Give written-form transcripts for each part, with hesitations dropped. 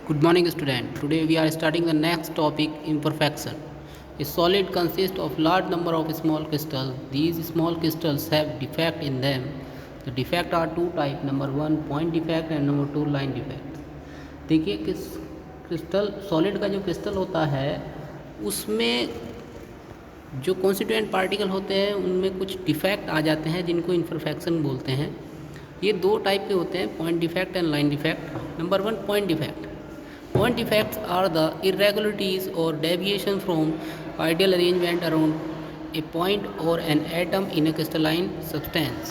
Good morning, student. Today we are starting the next topic, imperfection. A solid consists of large number of small crystals. These small crystals have defect in them. The defect are two type. Number one point defect and number two line defect. देखिए किस crystal solid का जो crystal होता है उसमें जो constituent particle होते हैं उनमें कुछ डिफेक्ट आ जाते हैं जिनको इम्परफेक्शन बोलते हैं। ये दो टाइप के होते हैं, point defect and line defect. Number one, point defect. Point defects are the irregularities or deviation from ideal arrangement around a point or an atom in a crystalline substance.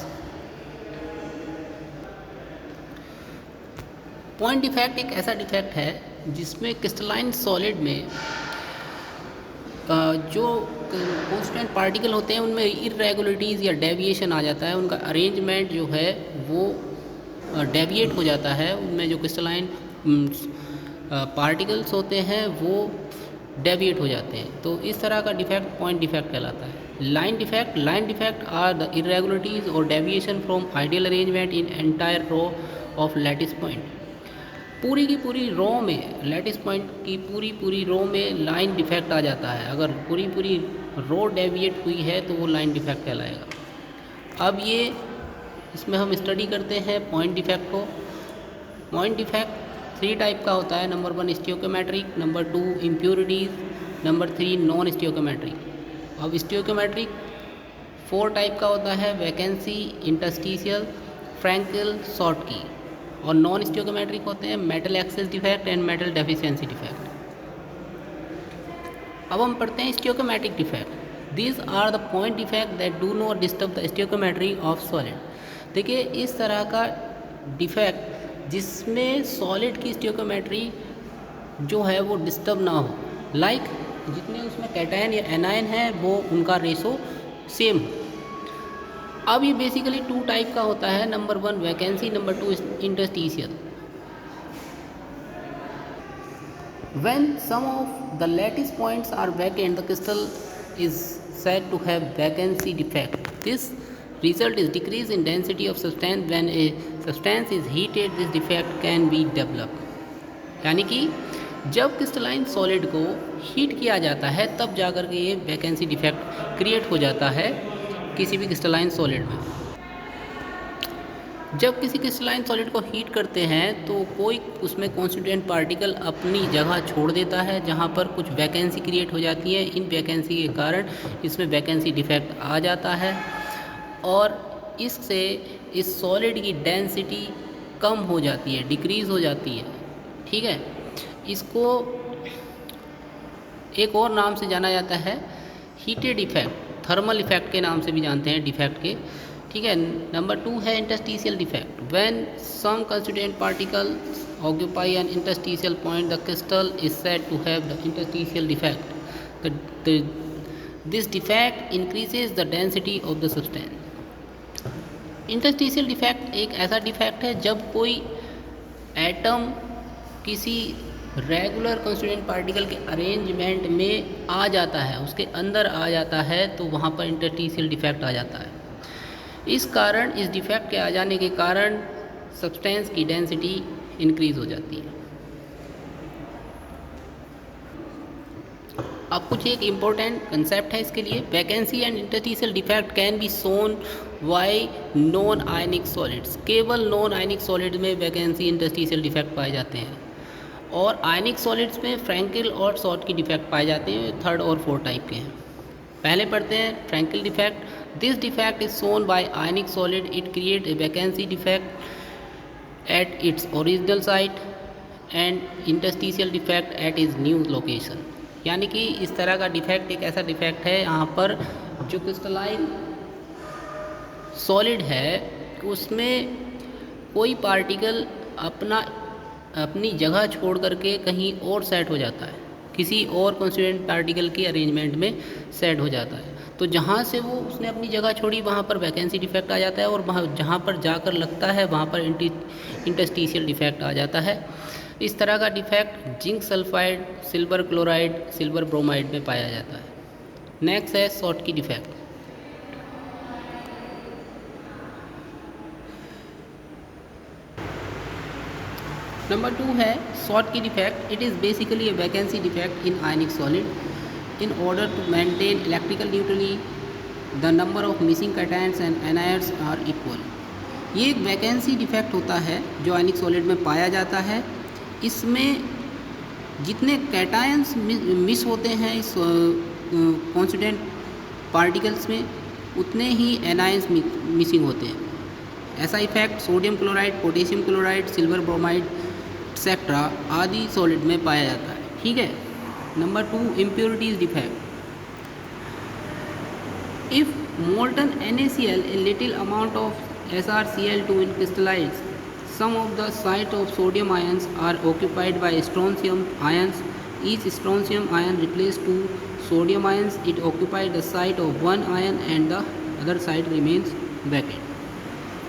Point defect एक ऐसा defect है जिसमें crystalline solid में जो constant particle होते हैं उनमें irregularities या डेविएशन आ जाता है। उनका अरेंजमेंट जो है वो डेविएट हो जाता है। उनमें जो क्रिस्टलाइन पार्टिकल्स होते हैं वो डेविएट हो जाते हैं। तो इस तरह का डिफेक्ट पॉइंट डिफेक्ट कहलाता है। Line defect are the irregularities और deviation from ideal arrangement in entire row of lattice point. पूरी की पूरी रो में, लैटिस पॉइंट की पूरी रो में लाइन डिफेक्ट आ जाता है। अगर पूरी रो डेविएट हुई है तो वो लाइन डिफेक्ट कहलाएगा। अब ये इसमें हम स्टडी करते हैं पॉइंट डिफेक्ट को। पॉइंट डिफेक्ट थ्री टाइप का होता है। Number one stoichiometric, number two impurities, number three non stoichiometric. अब स्टियोकोमेट्रिक फोर टाइप का होता है, वैकेंसी, इंटरस्टिशियल, फ्रैंकल, शॉर्टकी। और नॉन स्टियोकोमेट्रिक होते हैं metal excess defect and metal deficiency defect. अब हम पढ़ते हैं stoichiometric defect. These are the point defect that do not disturb the stoichiometry of solid. देखिए इस तरह का डिफेक्ट जिसमें सॉलिड की स्टियोकोमेट्री जो है वो डिस्टर्ब ना हो, लाइक जितने उसमें कैटायन या एनायन है वो उनका रेशो सेम हो। अब ये बेसिकली टू टाइप का होता है। Number one vacancy, number two interstitial. When some of the lattice points are vacant, the crystal is said to have vacancy defect. This result is decrease in density of substance. When a substance is heated, this defect can be developed. यानी कि जब crystalline solid को heat किया जाता है तब जाकर के ये वैकेंसी डिफेक्ट क्रिएट हो जाता है किसी भी क्रिस्टलाइन सॉलिड में। जब किसी क्रिस्टलाइन सॉलिड को हीट करते हैं तो कोई उसमें कॉन्स्टिट्यूएंट पार्टिकल अपनी जगह छोड़ देता है जहाँ पर कुछ वैकेंसी क्रिएट हो जाती है। इन वैकेंसी के कारण इसमें वैकेंसी डिफेक्ट आ जाता है और इससे इस सॉलिड की डेंसिटी कम हो जाती है, डिक्रीज़ हो जाती है। ठीक है, इसको एक और नाम से जाना जाता है हीटेड इफेक्ट, थर्मल इफेक्ट के नाम से भी जानते हैं डिफेक्ट के। ठीक है, नंबर टू है interstitial defect. When some constituent particles occupy an interstitial point, the crystal is said to have the interstitial defect. This defect increases the density of the substance. Interstitial defect एक ऐसा defect है जब कोई atom किसी regular constituent particle के arrangement में आ जाता है, उसके अंदर आ जाता है, तो वहाँ पर इंटरस्टिशियल डिफेक्ट आ जाता है। इस कारण, इस डिफेक्ट के आ जाने के कारण सब्सटेंस की डेंसिटी इंक्रीज हो जाती है। अब कुछ एक इम्पोर्टेंट कंसेप्ट है इसके लिए। Vacancy and interstitial defect can be shown by non ionic solids. केवल नॉन आयनिक सॉलिड में वैकेंसी इंटरस्टिशियल डिफेक्ट पाए जाते हैं और आयनिक सॉलिड्स में फ्रैंकल और शॉर्टकी डिफेक्ट पाए जाते हैं। थर्ड और फोर्थ टाइप के हैं। पहले पढ़ते हैं Frenkel defect. This defect is shown by ionic solid. It create a vacancy defect at its original site and interstitial defect at is new location. यानी कि इस तरह का डिफेक्ट एक ऐसा डिफेक्ट है यहाँ पर जो क्रिस्टलाइन सॉलिड है उसमें कोई पार्टिकल अपनी जगह छोड़ करके कहीं और सेट हो जाता है, किसी और कॉन्स्टिट्यूएंट पार्टिकल के अरेंजमेंट में सेट हो जाता है। तो जहाँ से वो उसने अपनी जगह छोड़ी वहाँ पर वैकेंसी डिफेक्ट आ जाता है और वहाँ जहाँ पर जाकर लगता है वहाँ पर इंटरस्टिशियल डिफेक्ट आ जाता है। इस तरह का defect zinc sulphide, silver chloride, silver bromide में पाया जाता है। नेक्स्ट है शॉर्टकी डिफेक्ट। नंबर 2 है Schottky defect. It is basically a vacancy defect in ionic solid in order to maintain electrical neutrally the number of missing cations and anions are equal. ये एक vacancy defect होता है जो आयनिक solid में पाया जाता है. इसमें जितने कैटायंस मिस होते हैं इस कॉन्स्टिट्यूएंट पार्टिकल्स में, उतने ही एनायंस मिसिंग होते हैं. ऐसा effect sodium chloride, potassium chloride, silver bromide etcetera आदि सॉलिड में पाया जाता है. ठीक है. Number 2 impurities defect. If molten NaCl a little amount of SrCl2 in crystallized, some of the site of sodium ions are occupied by strontium ions. Each strontium ion replaces 2 sodium ions. It occupies the site of one ion and the other side remains vacant.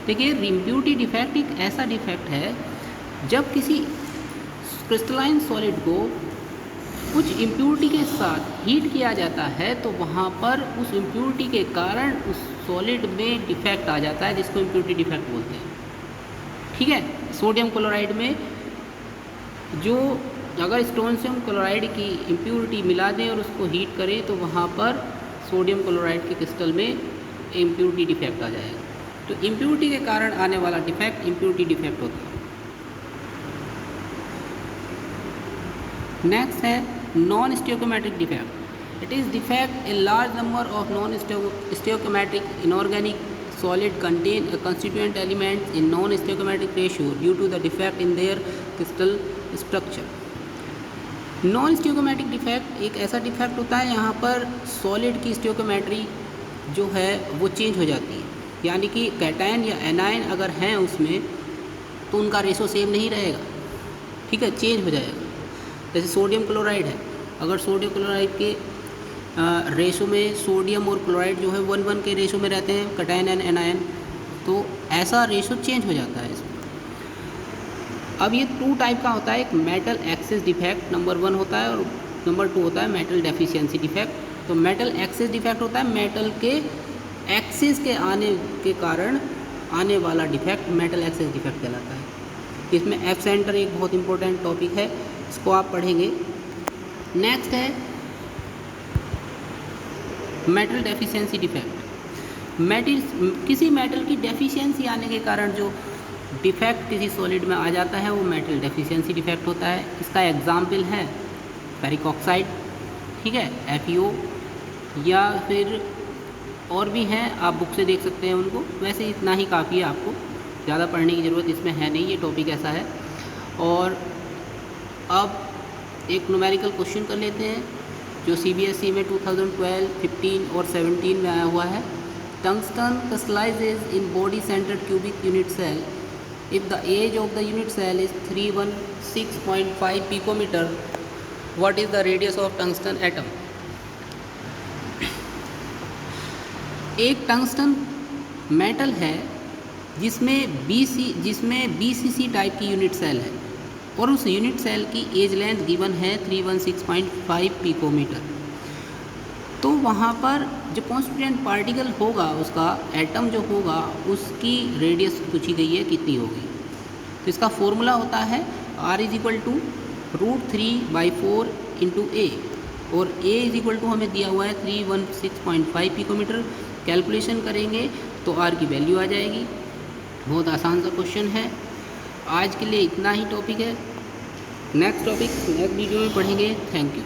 देखिए, impurity defect एक ऐसा defect है जब किसी crystalline solid को कुछ impurity के साथ हीट किया जाता है तो वहाँ पर उस इम्प्योरिटी के कारण उस सॉलिड में डिफेक्ट आ जाता है, जिसको इम्प्योरिटी डिफेक्ट बोलते हैं. ठीक है. सोडियम क्लोराइड में जो अगर स्ट्रोंशियम क्लोराइड की इम्प्योरिटी मिला दें और उसको हीट करें तो वहाँ पर सोडियम क्लोराइड के क्रिस्टल में इम्प्योरिटी डिफेक्ट आ जाएगा. तो इम्प्योरिटी के कारण आने वाला डिफेक्ट इम्प्योरिटी डिफेक्ट होता है. नेक्स्ट है non stoichiometric defect. It is defect a large number of non stoichiometric inorganic solid contain a constituent element in non-stoichiometric ratio due to the defect in their crystal structure. Non stoichiometric defect एक ऐसा defect होता है यहाँ पर solid की stoichiometry जो है वो चेंज हो जाती है. यानी कि कैटायन या एनायन अगर हैं उसमें तो उनका रेशो सेम नहीं रहेगा. ठीक है, चेंज हो जाएगा. जैसे सोडियम क्लोराइड है, अगर सोडियम क्लोराइड के रेशो में सोडियम और क्लोराइड जो है 1:1 के रेशो में रहते हैं, कैटायन एंड एनायन, तो ऐसा रेशो चेंज हो जाता है इसमें. अब ये 2 टाइप का होता है. एक मेटल एक्सेस डिफेक्ट नंबर 1 होता है और नंबर 2 होता है मेटल डेफिशिएंसी डिफेक्ट. तो मेटल एक्सेस डिफेक्ट होता है मेटल के एक्सेस के आने के कारण आने वाला डिफेक्ट मेटल एक्सेस डिफेक्ट कहलाता है. इसमें एफ सेंटर एक बहुत इंपॉर्टेंट टॉपिक है, इसको आप पढ़ेंगे. नेक्स्ट है मेटल डेफिशिएंसी डिफेक्ट. किसी मेटल की डेफिशिएंसी आने के कारण जो डिफेक्ट किसी सॉलिड में आ जाता है वो मेटल डेफिशिएंसी डिफेक्ट होता है. इसका एग्जाम्पल है फेरिक ऑक्साइड. ठीक है, FeO, या फिर और भी हैं, आप बुक से देख सकते हैं उनको. वैसे इतना ही काफ़ी है, आपको ज़्यादा पढ़ने की ज़रूरत इसमें है नहीं, ये टॉपिक ऐसा है. और अब एक न्यूमेरिकल क्वेश्चन कर लेते हैं जो CBSE में 2012, 15 और 17 में आया हुआ है. Tungsten crystallises in body centred cubic unit cell if the edge of the unit cell is 316.5 picometre. What is the radius of tungsten atom? एक टंगस्टन मेटल है जिसमें BCC टाइप की यूनिट सेल है और उस यूनिट सेल की edge length given है 316.5 picometre. तो वहाँ पर जो कॉन्स्टिट्यूएंट पार्टिकल होगा, उसका एटम जो होगा, उसकी रेडियस पूछी गई है कितनी होगी. तो इसका फॉर्मूला होता है R = √3/4 × A और A = हमें दिया हुआ है 316.5 पिकोमीटर. कैलकुलेशन करेंगे तो R की वैल्यू आ जाएगी. बहुत आसान सा क्वेश्चन है. आज के लिए इतना ही टॉपिक है. नेक्स्ट टॉपिक नेक्स्ट वीडियो में पढ़ेंगे. Thank you.